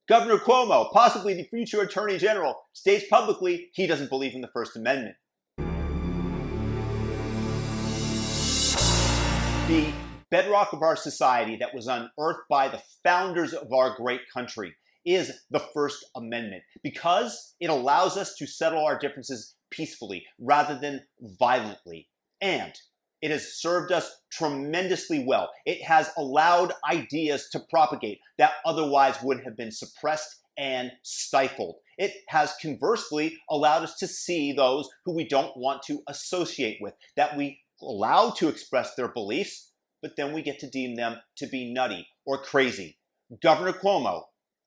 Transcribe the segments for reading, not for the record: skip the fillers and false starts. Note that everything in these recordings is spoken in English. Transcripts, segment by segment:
Governor Cuomo, possibly the future Attorney General, states publicly he doesn't believe in the First Amendment. The bedrock of our society that was unearthed by the founders of our great country is the First Amendment, because it allows us to settle our differences peacefully rather than violently. And it has served us tremendously well. It has allowed ideas to propagate that otherwise would have been suppressed and stifled. It has conversely allowed us to see those who we don't want to associate with, that we allow to express their beliefs, but then we get to deem them to be nutty or crazy. Governor Cuomo,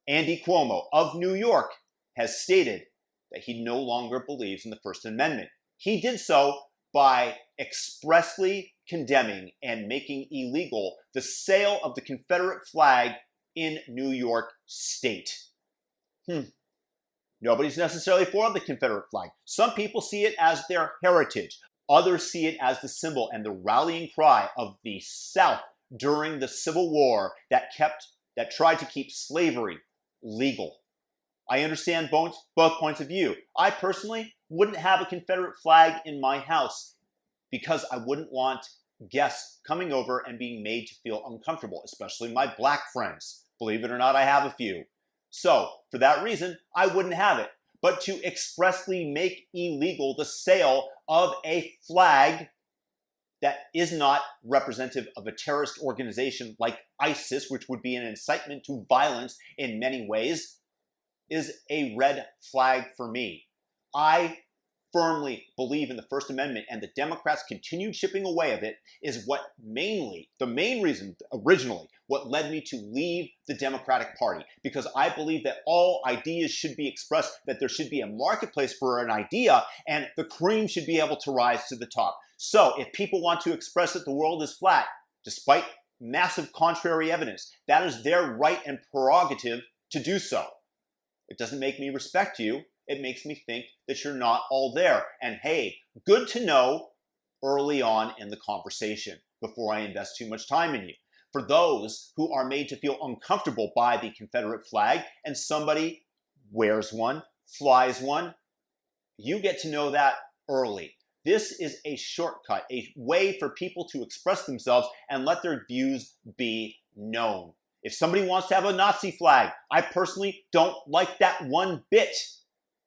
Andy Cuomo of New York, has stated that he no longer believes in the First Amendment. He did so by expressly condemning and making illegal the sale of the Confederate flag in New York State. Nobody's necessarily for the Confederate flag. Some people see it as their heritage. Others see it as the symbol and the rallying cry of the South during the Civil War that tried to keep slavery legal. I understand both points of view. I personally wouldn't have a Confederate flag in my house because I wouldn't want guests coming over and being made to feel uncomfortable, especially my black friends. Believe it or not, I have a few. So, for that reason, I wouldn't have it. But to expressly make illegal the sale of a flag that is not representative of a terrorist organization like ISIS, which would be an incitement to violence in many ways, is a red flag for me. I firmly believe in the First Amendment, and the Democrats' continued chipping away of it is the main reason originally, what led me to leave the Democratic Party, because I believe that all ideas should be expressed, that there should be a marketplace for an idea, and the cream should be able to rise to the top. So if people want to express that the world is flat, despite massive contrary evidence, that is their right and prerogative to do so. It doesn't make me respect you. It makes me think that you're not all there. And hey, good to know early on in the conversation before I invest too much time in you. For those who are made to feel uncomfortable by the Confederate flag and somebody wears one, flies one, you get to know that early. This is a shortcut, a way for people to express themselves and let their views be known. If somebody wants to have a Nazi flag, I personally don't like that one bit.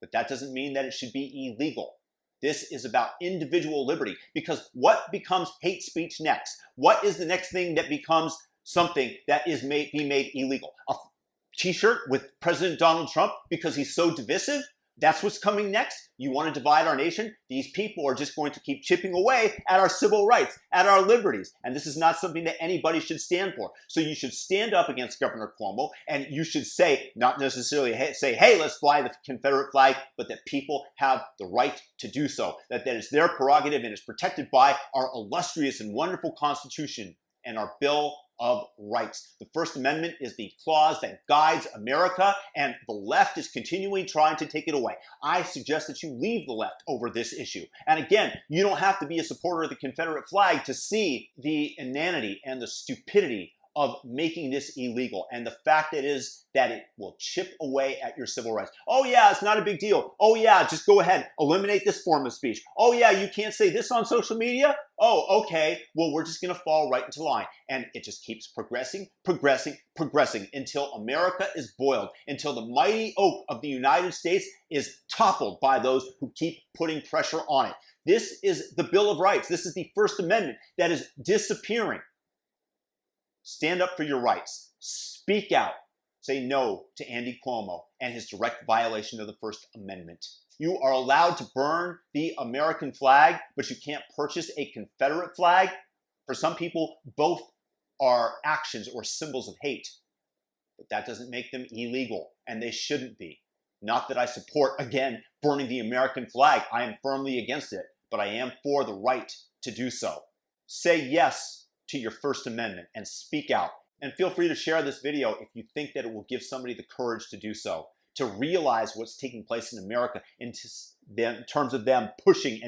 But that doesn't mean that it should be illegal. This is about individual liberty, because what becomes hate speech next? What is the next thing that becomes something that is be made illegal? A t-shirt with President Donald Trump because he's so divisive? That's what's coming next? You want to divide our nation? These people are just going to keep chipping away at our civil rights, at our liberties. And this is not something that anybody should stand for. So you should stand up against Governor Cuomo, and you should say, not necessarily say, hey, let's fly the Confederate flag, but that people have the right to do so. That is their prerogative and is protected by our illustrious and wonderful Constitution and our Bill of Rights. The First Amendment is the clause that guides America, and the left is continually trying to take it away. I suggest that you leave the left over this issue. And again, you don't have to be a supporter of the Confederate flag to see the inanity and the stupidity of making this illegal, and the fact is that it will chip away at your civil rights. Oh yeah, it's not a big deal. Oh yeah, just go ahead, eliminate this form of speech. Oh yeah, you can't say this on social media? Oh, okay, well, we're just gonna fall right into line. And it just keeps progressing until America is boiled, until the mighty oak of the United States is toppled by those who keep putting pressure on it. This is the Bill of Rights. This is the First Amendment that is disappearing. Stand up for your rights. Speak out. Say no to Andy Cuomo and his direct violation of the First Amendment. You are allowed to burn the American flag, but you can't purchase a Confederate flag. For some people, both are actions or symbols of hate. But that doesn't make them illegal, and they shouldn't be. Not that I support, again, burning the American flag. I am firmly against it, but I am for the right to do so. Say yes to your First Amendment and speak out. And feel free to share this video if you think that it will give somebody the courage to do so, to realize what's taking place in America in terms of them pushing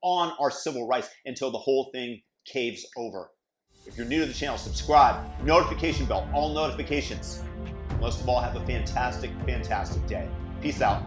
on our civil rights until the whole thing caves over. If you're new to the channel, subscribe, notification bell, all notifications. Most of all, have a fantastic, fantastic day. Peace out.